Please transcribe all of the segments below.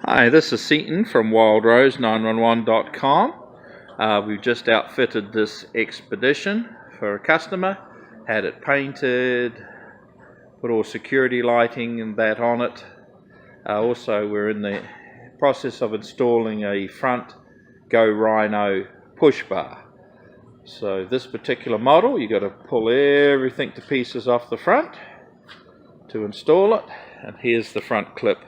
Hi, this is Seaton from wildrose911.com. We've just outfitted this Expedition for a customer, had it painted, put all security lighting and that on it. Also, we're in the process of installing a front Rhino push bar. So this particular model, you've got to pull everything to pieces off the front to install it, and here's the front clip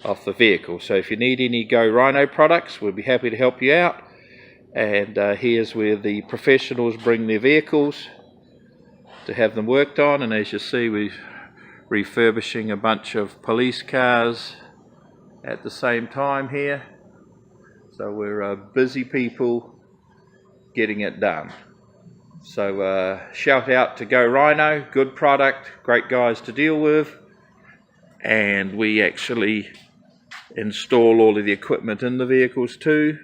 of the vehicle. So if you need any Rhino products, we'll be happy to help you out. And here's where the professionals bring their vehicles to have them worked on. And as you see, we're refurbishing a bunch of police cars at the same time here. So we're busy people getting it done. So shout out to Rhino, good product, great guys to deal with, and we actually install all of the equipment in the vehicles too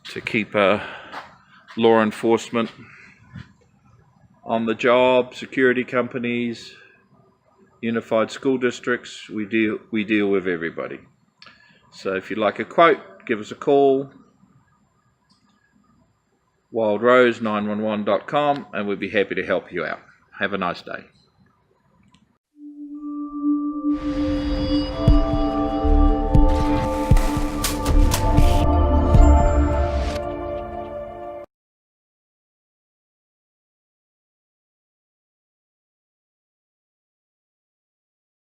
to keep law enforcement on the job, security companies, unified school districts. We deal with everybody. So if you'd like a quote, give us a call, wildrose911.com, and we'll be happy to help you out. Have a nice day.